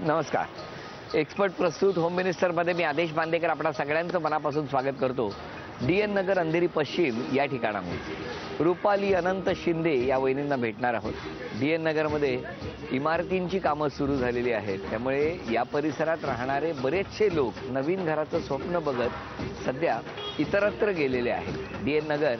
नमस्कार. एक्सपर्ट प्रस्तुत होम मिनिस्टरमध्ये मी आदेश बांदेकर आपणा सगळ्यांचं मनापासून स्वागत करतो. DN नगर अंधेरी पश्चिम या ठिकाणाहून रुपाली अनंत शिंदे या वहिनींना भेटणार आहोत. DN नगरमध्ये इमारतींची कामं सुरू झालेली आहेत, त्यामुळे या परिसरात राहणारे बरेचसे लोक नवीन घराचं स्वप्न बघत सध्या इतरत्र गेलेले आहेत. DN नगर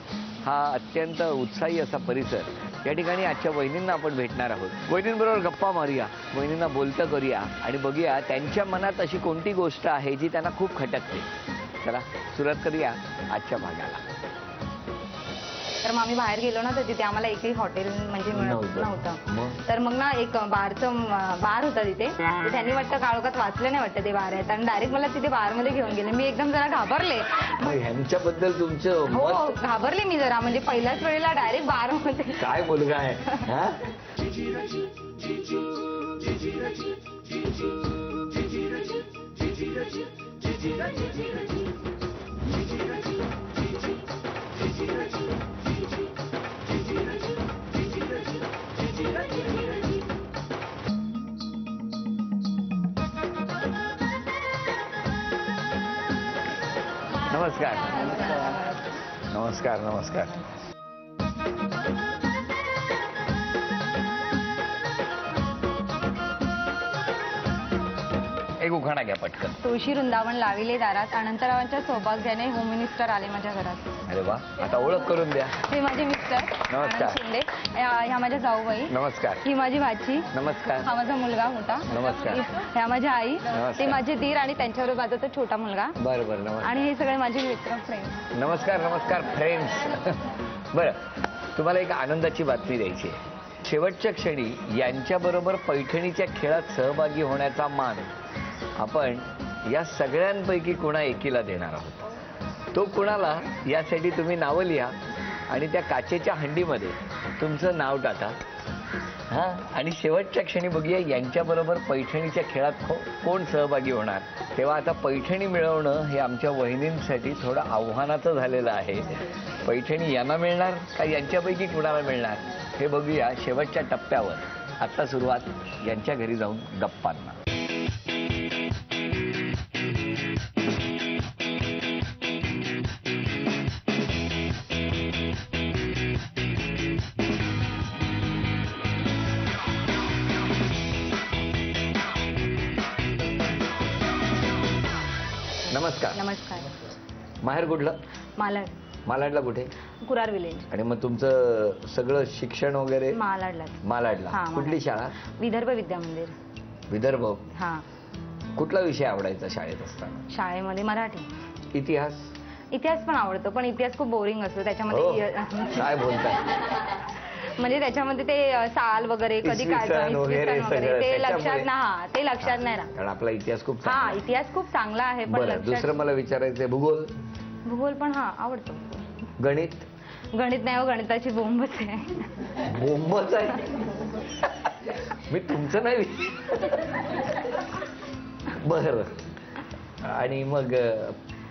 हा अत्यंत उत्साही असा परिसर. या ठिकाणी आजच्या वहिनींना आपण भेटणार आहोत. वहिनींबरोबर गप्पा मारूया, वहिनींना बोलतं करूया आणि बघूया त्यांच्या मनात अशी कोणती गोष्ट आहे जी त्यांना खूप खटकते. चला सुरुवात करूया आजच्या भागाला. तर मग आम्ही बाहेर गेलो ना, तर तिथे आम्हाला एकही हॉटेल म्हणजे मिळत नव्हतं. तर मग ना एक बार होता तिथे. तर त्यांनी वाटतं काळोखात वाचलं नाही वाटतं ते बार आहेत आणि डायरेक्ट मला तिथे बारमध्ये घेऊन गेले. मी एकदम जरा घाबरले. ह्यांच्याबद्दल तुमचं हो घाबरले मी जरा, म्हणजे पहिल्याच वेळेला डायरेक्ट बार मध्ये. काय मुलगा आहे. नमस्कार. नमस्कार. नमस्कार. एक उखाणा घ्या पटकन. तुळशी वृंदावन लाविले दारात, अनंतरावांच्या सौभाग्याने होम मिनिस्टर आले माझ्या घरात. अरे वा, आता ओळख करून द्या. हे माझे मिस्टर नमस्कार. शिंदे, ह्या माझ्या जाऊबाई. नमस्कार. ही माझी भाची. नमस्कार. हा माझा मुलगा मोठा. नमस्कार. ह्या माझ्या आई. ते माझे दीर आणि त्यांच्यावर माझा तो छोटा मुलगा. बरं बरं. नमस्कार. आणि हे सगळे माझे मित्र फ्रेंड्स. नमस्कार. नमस्कार फ्रेंड्स. बरं, तुम्हाला एक आनंदाची बातमी द्यायची आहे. शेवटच्या क्षणी यांच्याबरोबर पैठणीच्या खेळात सहभागी होण्याचा मान आपण या सगळ्यांपैकी कोणा एकीला देणार आहोत. तो कुणाला यासाठी तुम्ही नावं लिहा आणि त्या काचेच्या हंडीमध्ये तुमचं नाव टाका. आणि शेवटच्या क्षणी बघूया यांच्याबरोबर पैठणीच्या खेळात कोण सहभागी होणार. तेव्हा आता पैठणी मिळवणं हे आमच्या वहिनींसाठी थोडं आव्हानाचं झालेलं आहे. पैठणी यांना मिळणार का यांच्यापैकी कुणाला मिळणार हे बघूया शेवटच्या टप्प्यावर. आता सुरुवात यांच्या घरी जाऊन गप्पांना. नमस्कार. नमस्कार. माहेर कुठलं. मालाड. मालाडला कुठे. कुरार विलेज. आणि मग तुमचं सगळं शिक्षण वगैरे मालाडला. मालाडला. कुठली शाळा. विदर्भ विद्या मंदिर. विदर्भ. हा. कुठला विषय आवडायचा शाळेत असताना. शाळेमध्ये मराठी. इतिहास. इतिहास पण आवडतो, पण इतिहास खूप बोरिंग असतो त्याच्यामध्ये. काय बोलताय. म्हणजे त्याच्यामध्ये ते साल वगैरे कधी काय ते लक्षात ना, ते लक्षात नाही ना. कारण आपला इतिहास खूप इतिहास खूप चांगला आहे. पण दुसरं मला विचारायचंय भूगोल. भूगोल पण आवडतो. गणित. गणित नाही हो, गणिताची बोंबच आहे. बोंबच आहे. मी तुमचं नाही. बरं. आणि मग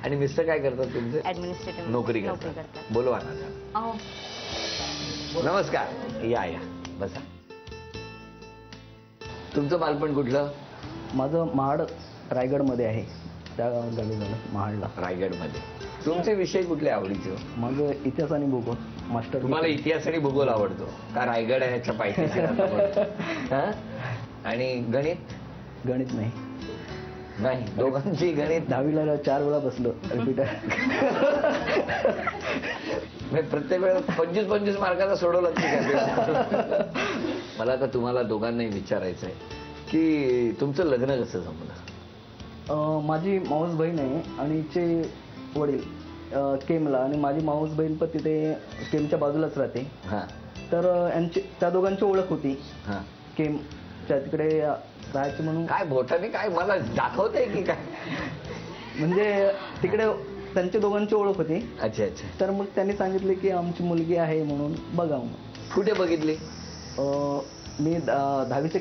आणि मिस्टर काय करतात तुमचे. ऍडमिनिस्ट्रेटिव्ह नोकरी करतात. बोलवा ना. नमस्कार. या बसा. तुमचं बालपण कुठलं. माझं महाड रायगडमध्ये आहे. त्या गावी झालं महाडला. रायगडमध्ये. तुमचे विषय कुठले आवडीचे. माझं इतिहास आणि भूगोल मास्टर. तुम्हाला इतिहास आणि भूगोल आवडतो का. रायगड आहे ह्याच्या पायथ्याशी. आणि गणित. गणित नाही. नाही. दोघांची गणित. 10वीला 4 वेळा बसलो रिपीटर. प्रत्येक वेळेला 25-25 मार्काचा सोडवला. मला आता तुम्हाला दोघांनाही विचारायचं आहे की तुमचं लग्न कसं जमलं. माझी माऊस बहीण आहे आणि हिचे वडील केमला, आणि माझी माऊस बहीण पण तिथे केमच्या बाजूलाच राहते. तर त्या दोघांची ओळख होती. केमच्या तिकडे राहायची म्हणून. काय बोटाने काय मला दाखवते की काय. म्हणजे तिकडे त्यांच्या दोघांची ओळख होती. अच्छा अच्छा. तर मग त्यांनी सांगितले की आमची मुलगी आहे म्हणून बघावं. कुठे बघितली. मी 10वीचे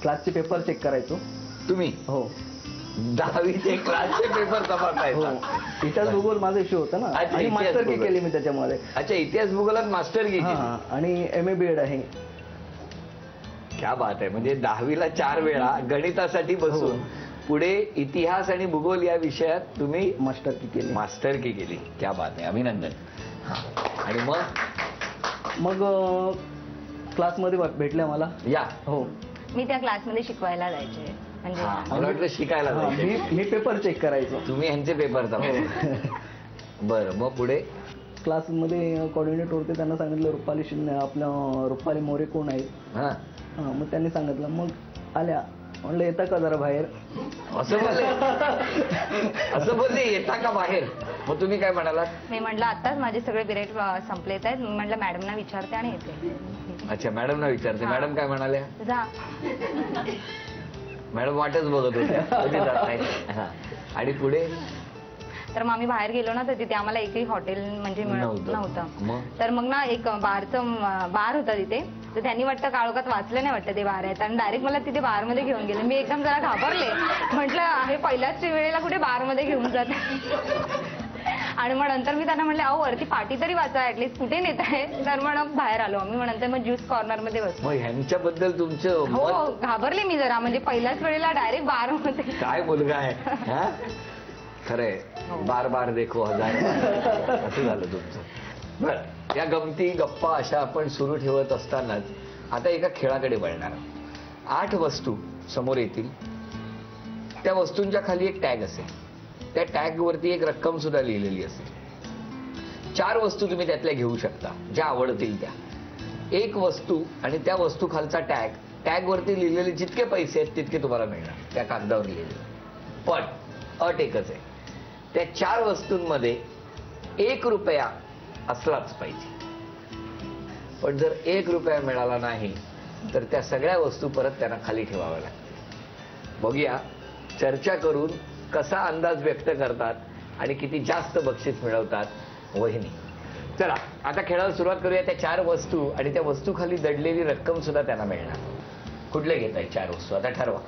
क्लासचे पेपर चेक करायचो. तुम्ही. हो. 10वीचे क्लासचे पेपर तपासायचा. इतिहास भूगोल माझा विषय होता ना. आणि मास्टर की केली मी त्याच्यामध्ये. अच्छा. इतिहास भूगोलात मास्टर की. आणि MA BEd आहे. क्या बात आहे. म्हणजे 10वीला 4 वेळा गणितासाठी बसून पुढे इतिहास आणि भूगोल या विषयात तुम्ही मास्टरकी केली. क्या बात आहे. अभिनंदन. आणि मग क्लासमध्ये भेटल्या मला. या. हो, मी त्या क्लासमध्ये शिकवायला जायचे. म्हणजे मला वाटलं शिकायला जायचं. मी पेपर चेक करायचो. तुम्ही ह्यांचे पेपर बरं. मग पुढे क्लासमध्ये कोऑर्डिनेटर होते, त्यांना सांगितलं रुपाली शिंदे, आपलं रुपाली मोरे कोण आहेत. मग त्यांनी सांगितलं. मग आल्या, म्हणलं येता का जरा बाहेर. असं बोलले येता का बाहेर. मग तुम्ही काय म्हणालात. मी म्हटलं आताच माझे सगळे पिरियड संपलेत आहेत. मी म्हटलं मॅडमना विचारते आणि येते. अच्छा, मॅडमना विचारते. मॅडम काय म्हणाल्या. जा. मॅडम वाटच बघत होत्या. आणि पुढे तर मग आम्ही बाहेर गेलो ना, तर तिथे आम्हाला एकही हॉटेल म्हणजे नव्हतं. तर मग ना एक बार होता तिथे. तर त्यांनी वाटतं काळोखात वाचलं नाही वाटतं ते बार आहेत, आणि डायरेक्ट मला तिथे बारमध्ये घेऊन गेले. मी एकदम जरा घाबरले. म्हटलं हे पहिल्याच वेळेला कुठे बारमध्ये घेऊन जात. आणि मग नंतर मी त्यांना म्हटलं, अहो वरती पाटी तरी वाचा, ऍटलीस्ट कुठे नेत आहे. तर मग बाहेर आलो आम्ही. मग नंतर मग ज्यूस कॉर्नर मध्ये बसलो. मग ह्यांच्याबद्दल तुमचं. हो, घाबरले मी जरा. म्हणजे पहिल्याच वेळेला डायरेक्ट बार मध्ये. काय मुलगा आहे. खरंय. बार देखो हजार. असं झालं तुमचं. बरं, या गमती गप्पा अशा आपण सुरू ठेवत असतानाच आता एका खेळाकडे वळणार. 8 वस्तू समोर येतील. त्या वस्तूंच्या खाली एक टॅग असेल. त्या टॅग वरती एक रक्कम सुद्धा लिहिलेली असेल. 4 वस्तू तुम्ही त्यातल्या घेऊ शकता, ज्या आवडतील त्या. एक वस्तू आणि त्या वस्तू खालचा टॅग वरती लिहिलेले जितके पैसे आहेत तितके तुम्हाला मिळणार, त्या कागदावर लिहिलेले. पण अट एकच आहे, त्या 4 वस्तूंमध्ये 1 रुपया असलाच पाहिजे. पण जर 1 रुपया मिळाला नाही तर त्या सगळ्या वस्तू परत त्यांना खाली ठेवाव्या लागतील. बघूया चर्चा करून कसा अंदाज व्यक्त करतात आणि किती जास्त बक्षीस मिळवतात वहिनी. चला आता खेळाला सुरुवात करूया. त्या 4 वस्तू आणि त्या वस्तू खाली दडलेली रक्कम सुद्धा त्यांना मिळणार. कुठले घेत आहेत 4 वस्तू आता ठरवा.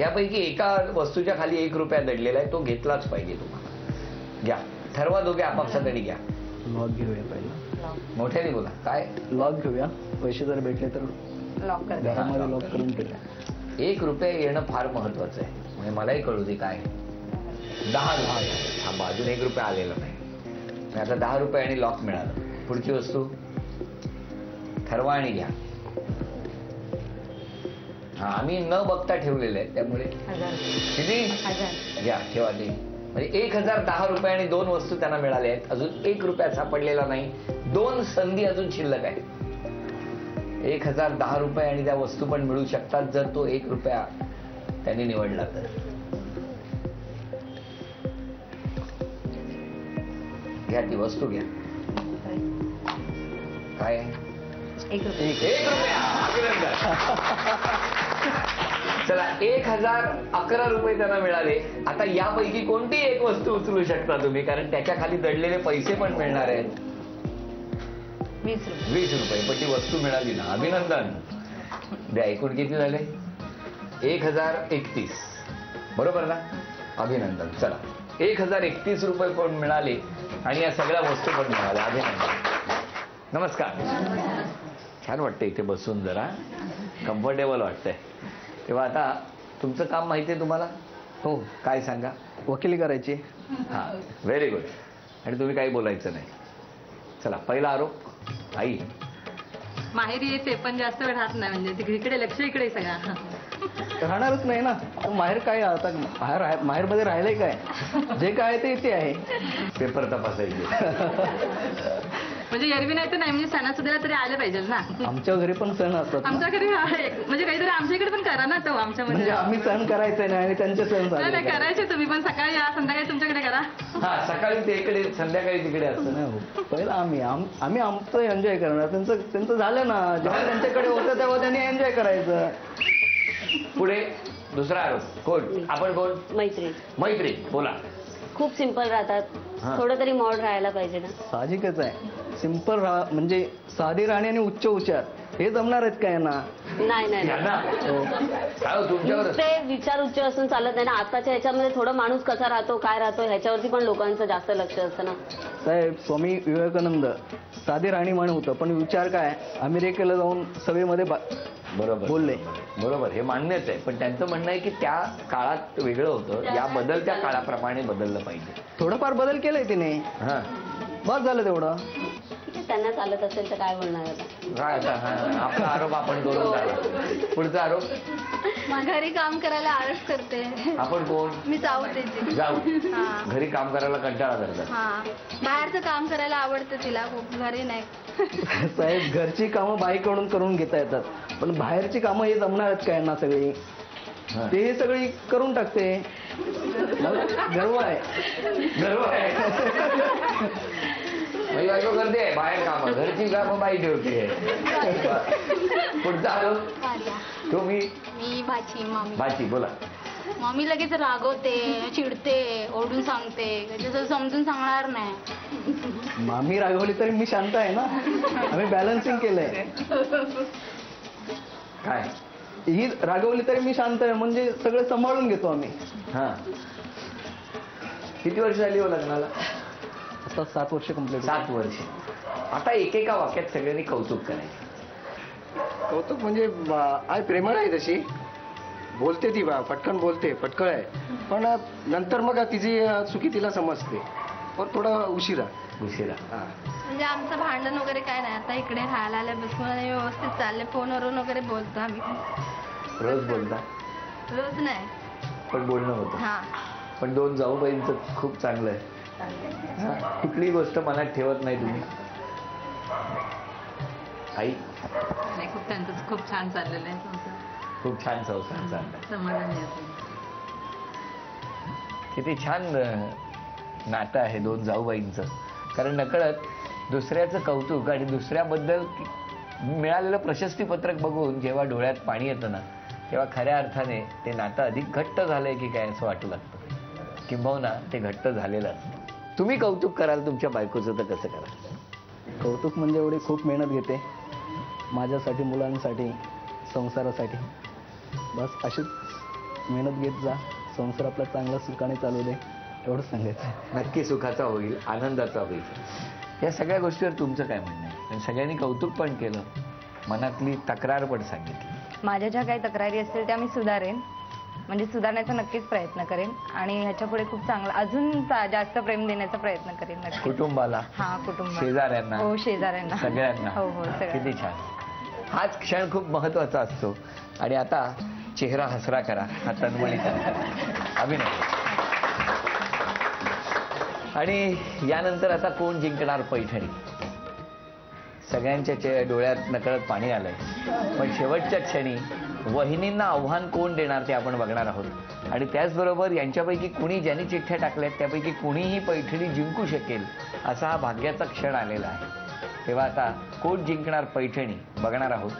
यापैकी एका वस्तूच्या खाली 1 रुपया दडलेला आहे, तो घेतलाच पाहिजे तुम्हाला. घ्या, ठरवा. दोघे आपापसात तरी घ्या. लॉक घेऊया पहिला. मोठ्याने बोला. काय लॉक घेऊया. पैसे जर भेटले तर लॉक घरामध्ये लॉक करून ठेवूया. 1 रुपया येणं फार महत्वाचं आहे. म्हणजे मलाही कळू दे काय. 10 थांबा, अजून 1 रुपया आलेला नाही. आता 10 रुपये आणि लॉक मिळालं. पुढची वस्तू ठरवा आणि घ्या. आम्ही न बघता ठेवलेले आहेत त्यामुळे किती घ्या, ठेवा ते. म्हणजे 1010 रुपये आणि 2 वस्तू त्यांना मिळाल्या आहेत. अजून 1 रुपया सापडलेला नाही. 2 संधी अजून शिल्लक आहे. 1010 रुपये आणि त्या वस्तू पण मिळू शकतात जर तो 1 रुपया त्यांनी निवडला तर. घ्या ती वस्तू घ्या. काय आहे. 1 रुपया. 1 रुपया. चला 1011 रुपये त्यांना मिळाले. आता यापैकी कोणतीही एक वस्तू उचलू शकता तुम्ही, कारण त्याच्या खाली दडलेले पैसे पण मिळणार आहेत. 20 रुपये. पण ती वस्तू मिळाली ना. अभिनंदन द्या. एकूण किती झाले. 1031. बरोबर ना. अभिनंदन. चला 1031 रुपये पण मिळाले आणि या सगळ्या वस्तू पण मिळाल्या. अभिनंदन. नमस्कार. छान वाटतं इथे बसून, जरा कम्फर्टेबल वाटतंय. तेव्हा आता तुमचं काम माहिती आहे तुम्हाला. हो. काय सांगा. वकिली करायची. हा, व्हेरी गुड. आणि तुम्ही काही बोलायचं नाही. चला पहिला आरोप. आई माहेरी येते पण जास्त वेळ राहत नाही. म्हणजे इकडे लक्ष इकडे सगळा. राहणारच नाही ना. माहेर काय आता माहेर मध्ये राहिलंय काय. जे काय ते इथे आहे. पेपर तपासायचे. म्हणजे एरवी नाही तर नाही, म्हणजे सणासुदीला तरी आले पाहिजे ना. आमच्या घरी पण सण असतात. आमच्या घरी म्हणजे काहीतरी आमच्या इकडे पण करा ना. तो आमच्या म्हणजे आम्ही सण करायचं नाही आणि त्यांचे सण नाही करायचे. तुम्ही पण सकाळी या, संध्याकाळी तुमच्याकडे करा. हा, सकाळी ते इकडे, संध्याकाळी तिकडे असतं ना. पहिला आम्ही आमचं एन्जॉय करणार. त्यांचं झालं ना. जेव्हा त्यांच्याकडे होतं तेव्हा त्यांनी एन्जॉय करायचं. पुढे दुसरा आरोप. कोण आपण. कोण. मैत्री. बोला. खूप सिंपल राहतात. थोडं तरी मॉड राहायला पाहिजे ना. साहजिकच आहे. सिंपल म्हणजे साधी राहणे आणि उच्च उच्चार हे जमणार आहेत का यांना? नाही नाही यांना काय हो, तुमच्यावर ते विचार उच्च असून चालत नाही ना. आताच्या ह्याच्यामध्ये थोडं माणूस कसा राहतो काय राहतो ह्याच्यावरती पण लोकांचं जास्त लक्ष असतं ना. साहेब, स्वामी विवेकानंद साधे राहणीमान होतं, पण विचार काय अमेरिकेला जाऊन सभेमध्ये बरोबर बोलले. बरोबर, हे मान्यच आहे. पण त्यांचं म्हणणं आहे की त्या काळात वेगळं होतं, या बदलत्या काळाप्रमाणे बदललं पाहिजे. थोडंफार बदल केलाय तिने, हा बस झालं तेवढं. ठीक आहे, त्यांना चालत असेल तर काय बोलणार आता. काय आता आपला आरोप आपण करून झाला. पुढचा आरोप, घरी काम करायला आळस करते. आपण कोण? मी जाऊ देते. जाऊ हा. घरी काम करायला कंटाळा करतात. हा, बाहेरचं काम करायला आवडतं तिला खूप, घरी नाही. साहेब, घरची कामं बाईकडून करून घेता येतात, पण बाहेरची कामं हे जमणार आहेत का यांना सगळी? हा. ते हे सगळी करून टाकते. मला गर्व आहे. गर्व आहे. माझी बायको करते बाहेर कामं, घरची कामं बाई ठेवते. पुढचा आरोप, तुम्ही मी मम्मी बाची बोला. मम्मी लगेच रागवते, चिडते, ओरडून सांगते. जसं समजून सांगणार नाही. मामी रागवली तरी मी शांत आहे ना. आम्ही बॅलन्सिंग केलंय. काय ही रागवली तरी मी शांत आहे, म्हणजे सगळं सांभाळून घेतो आम्ही. हा, किती वर्ष झाली हो लग्नाला? आता 7 वर्ष कंप्लीट. 7 वर्ष. आता एकेका वाक्यात सगळ्यांनी कौतुक करायचं. कौतुक म्हणजे आई प्रेमळ आहे, तशी बोलते ती पटकन बोलते, पटकळ आहे. पण नंतर मग तिची चुकी तिला समजते, पण थोडा उशिरा. म्हणजे आमचं भांडण वगैरे काय नाही. आता इकडे राहायला आले बसून आणि व्यवस्थित चालले. फोनवरून वगैरे बोलतो आम्ही. रोज बोलता? रोज नाही, पण बोलणं होतं. हा. पण 2 जाऊबाईंचं खूप चांगलं आहे. हा, कुठलीही गोष्ट मनात ठेवत नाही तुम्ही. आई नाही, खूप त्यांचं खूप छान चाललेलं आहे संसार. खूप छान संसार चाललाय. समाधानी आहे. किती छान नातं आहे 2 जाऊबाईंचं. कारण नकळत दुसऱ्याचं कौतुक आणि दुसऱ्याबद्दल मिळालेलं प्रशस्तीपत्रक बघून जेव्हा डोळ्यात पाणी येतं ना, तेव्हा खऱ्या अर्थाने ते नातं अधिक घट्ट झालंय की काय असं वाटू लागतं. किंबहुना ते घट्ट झालेलं असतं. तुम्ही कौतुक कराल तुमच्या बायकोचं तर कसं कराल? कौतुक म्हणजे एवढी खूप मेहनत घेते माझ्यासाठी, मुलांसाठी, संसारासाठी. बस अशीच मेहनत घेत जा, संसार आपला चांगला सुखाने चालू दे, एवढंच सांगायचं. नक्की सुखाचा होईल, आनंदाचा होईल. या सगळ्या गोष्टीवर तुमचं काय म्हणणं आहे? आणि सगळ्यांनी कौतुक पण केलं, मनातली तक्रार पण सांगितली. माझ्या ज्या काही तक्रारी असतील त्या मी सुधारेन, म्हणजे सुधारण्याचा नक्कीच प्रयत्न करेन. आणि ह्याच्या पुढे खूप चांगला अजून जास्त प्रेम देण्याचा प्रयत्न करेन नक्की. कुटुंबाला, हा, कुटुंब, शेजाऱ्यांना, हो शेजाऱ्यांना, सगळ्यांना. हो हो सगळ्यांना. किती छान. हाच क्षण खूप महत्वाचा असतो. आणि आता चेहरा हसरा करा, हा तन्मणीचा अभिनय. आणि यानंतर आता कोण जिंकणार पैठणी? सगळ्यांच्या डोळ्यात नकळत पाणी आलंय. पण शेवटच्या क्षणी वहिनींना आव्हान कोण देणार ते आपण बघणार आहोत. आणि त्याचबरोबर यांच्यापैकी कुणी ज्यांनी चिठ्ठ्या टाकल्यात त्यापैकी कुणीही पैठणी जिंकू शकेल असा हा भाग्याचा क्षण आलेला आहे. तेव्हा आता कोण जिंकणार पैठणी बघणार आहोत.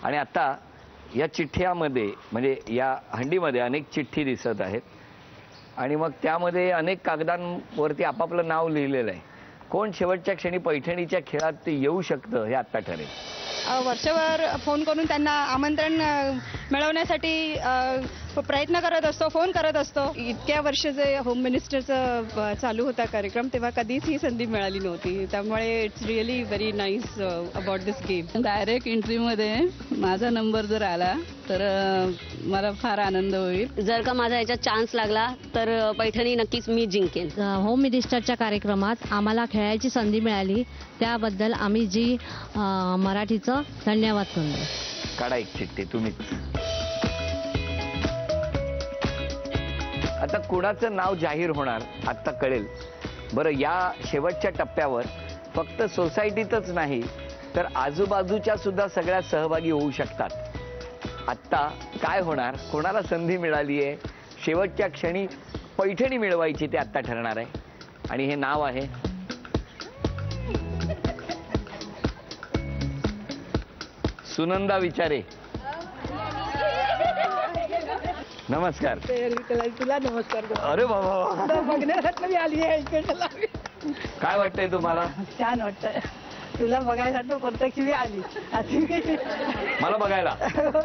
आणि आता या चिठ्ठ्यामध्ये म्हणजे या हंडीमध्ये अनेक चिठ्ठी दिसत आहेत आणि मग त्यामध्ये अनेक कागदांवरती आपापलं नाव लिहिलेलं आहे. कोण शेवटच्या क्षणी पैठणीच्या खेळात ते येऊ शकतं हे आत्ता ठरेल. वर्षभर फोन करून त्यांना आमंत्रण मिळवण्यासाठी प्रयत्न करत असतो, फोन करत असतो. इतक्या वर्ष जे होम मिनिस्टरचं चालू होता कार्यक्रम तेव्हा कधीच ही संधी मिळाली नव्हती. त्यामुळे it's really very nice about this game. Direct एंट्रीमध्ये माझा नंबर जर आला तर मला फार आनंद होईल. जर का माझा याच्यात चान्स लागला तर पैठणी नक्कीच मी जिंकेन. होम मिनिस्टरच्या कार्यक्रमात आम्हाला खेळायची संधी मिळाली त्याबद्दल आम्ही जी मराठीचं धन्यवाद करतो. काढा एक चिठ्ठी तुम्ही. आता कुणाचं नाव जाहीर होणार आत्ता कळेल. बरं, या शेवटच्या टप्प्यावर फक्त सोसायटीतच नाही तर आजूबाजूच्या सुद्धा सगळ्या सहभागी होऊ शकतात. आत्ता काय होणार, कोणाला संधी मिळाली आहे, शेवटच्या क्षणी पैठणी मिळवायची ते आत्ता ठरणार आहे. आणि हे नाव आहे सुनंदा विचारे. नमस्कार. तुला नमस्कार. अरे बाबा, बघण्यासाठी आली आहे. काय वाटतंय तुम्हाला? छान वाटतंय. तुला बघायला तो प्रत्यक्षी आली मला बघायला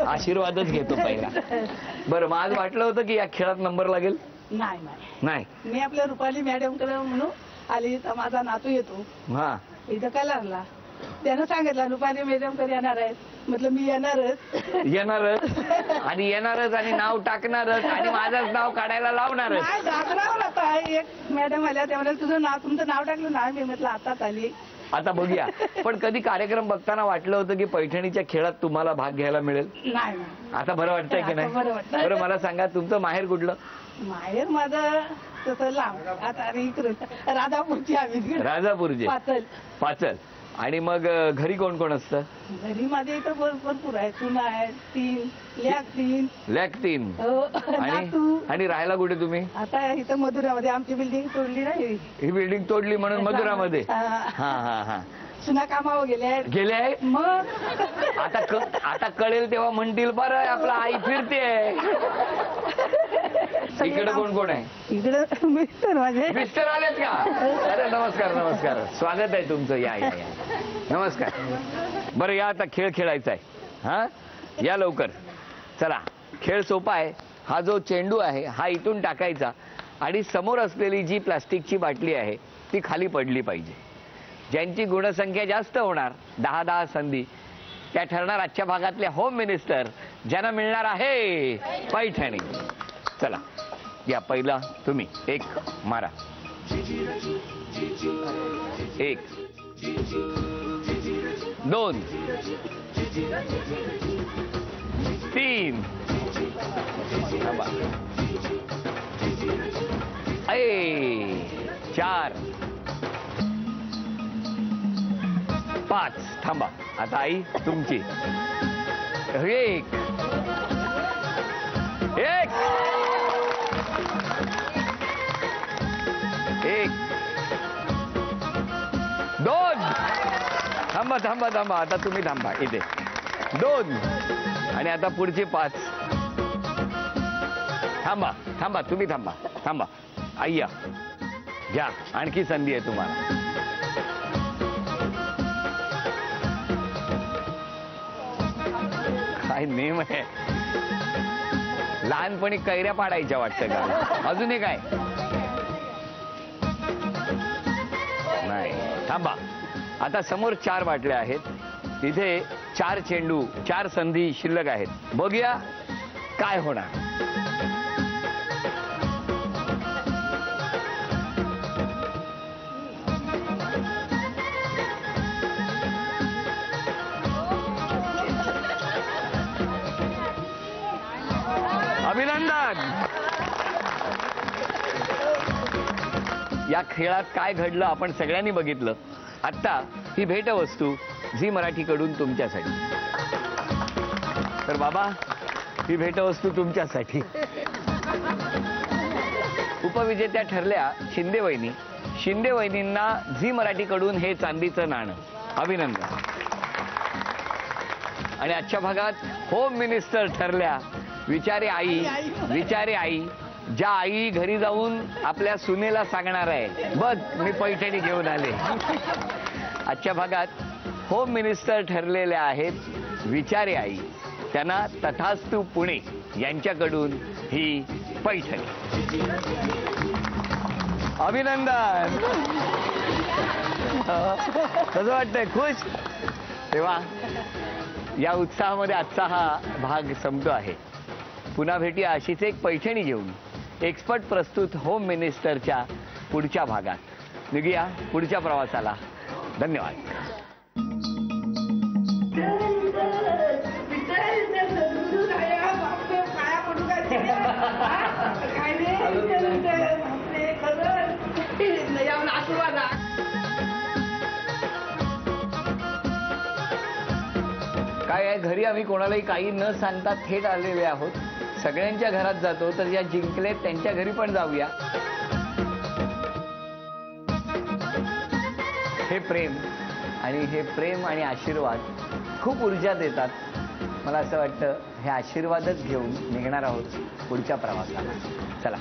आशीर्वादच घेतो पहिला. बरं, मग आज वाटलं होतं की या खेळात नंबर लागेल? नाही नाही. मी आपल्या रुपाली मॅडम कडे म्हणून आली तर माझा नातू येतो हा, इथं कलरला. त्यानं सांगितलं रुपाली मॅडम कडे येणार आहेत. म्हटलं मी येणारच आणि येणारच आणि नाव टाकणारच आणि माझंच नाव काढायला लावणारच. एक मॅडम आल्या त्या म्हणाल तुमचं नाव टाकलं ना. मी म्हटलं आताच आली. आता बघूया. पण कधी कार्यक्रम बघताना वाटलं होतं की पैठणीच्या खेळात तुम्हाला भाग घ्यायला मिळेल? नाही. आता बरं वाटतंय की नाही? बरं, मला सांगा तुमचं माहेर कुठलं? माहेर माझं तसं लांब. आता राजापूरची आम्ही. राजापूरचे? पाचल. आणि मग घरी कोण कोण असतं? घरी माझ्या इथं भरपूर आहे. सुना आहे 3, लेक 3. आणि राहायला कुठे तुम्ही? आता इथं मधुरामध्ये. आमची बिल्डिंग तोडली नाही. ही बिल्डिंग तोडली म्हणून मधुरामध्ये? हा. सुना कामावर गेले आहेत. मग आता कळेल तेव्हा म्हणतील बरं आपला आई फिरते. इकडे कोण कोण आहे? इकडे मिस्टर आलेत का? अरे नमस्कार. स्वागत आहे तुमचं. या. नमस्कार. बरं, या आता खेळ खेळायचा आहे. हा, या लवकर. चला, खेळ सोपा आहे. हा जो चेंडू आहे हा इथून टाकायचा आणि समोर असलेली जी प्लास्टिकची बाटली आहे ती खाली पडली पाहिजे. ज्यांची गुणसंख्या जास्त होणार, 10 संधी, त्या ठरणार आजच्या भागातले होम मिनिस्टर, ज्यांना मिळणार आहे पैठणी. चला, या पहिला तुम्ही. 1 मारा. 1, 2, 3, 4, 5. थांबा. आता आई तुमची. 1, 2. थांबा. आता तुम्ही थांबा इथे. 2 आणि आता पुढचे 5. थांबा तुम्ही थांबा. आय्या घ्या, आणखी संधी आहे तुम्हाला. काय नेम आहे. लहानपणी कैऱ्या पाडायच्या वाटतं का? अजून एक काय? नाही. थांबा. आता समोर 4 बाटल्या आहेत. तिथे 4 चेंडू, 4 संधी शिल्लक आहेत. बघूया काय होणार. अभिनंदन. या खेळात काय घडलं आपण सगळ्यांनी बघितलं. आता ही भेटवस्तू झी मराठीकडून तुमच्यासाठी. तर बाबा, ही भेटवस्तू तुमच्यासाठी. उपविजेत्या ठरल्या शिंदे वहिनी. शिंदे वहिनींना झी मराठीकडून हे चांदीचं नाणं. अभिनंदन. आणि आजच्या भागात होम मिनिस्टर ठरल्या विचारे आई. ज्या आई घरी जाऊन आपल्या सुनेला सांगणार आहे, बघ मी पैठणी घेऊन आले. आजच्या भागात होम मिनिस्टर ठरलेल्या आहेत विचारे आई. त्यांना तथास्तु पुणे यांच्याकडून ही पैठणी. अभिनंदन. कसं वाटतंय? खुश? तेव्हा या उत्साहामध्ये आजचा हा भाग संपतो आहे. पुन्हा भेटूया अशीच एक पैठणी घेऊन एक्सपर्ट प्रस्तुत होम मिनिस्टरच्या पुढच्या भागात. निघूया पुढच्या प्रवासाला. धन्यवाद. काय आहे, घरी आम्ही कोणालाही काही न सांगता थेट आलेले आहोत. सगळ्यांच्या घरात जातो, तर ज्या जिंकले त्यांच्या घरी पण जाऊया. हे प्रेम आणि आशीर्वाद खूप ऊर्जा देतात. मला असं वाटतं हे आशीर्वादच घेऊन निघणार आहोत पुढच्या प्रवासाला. चला.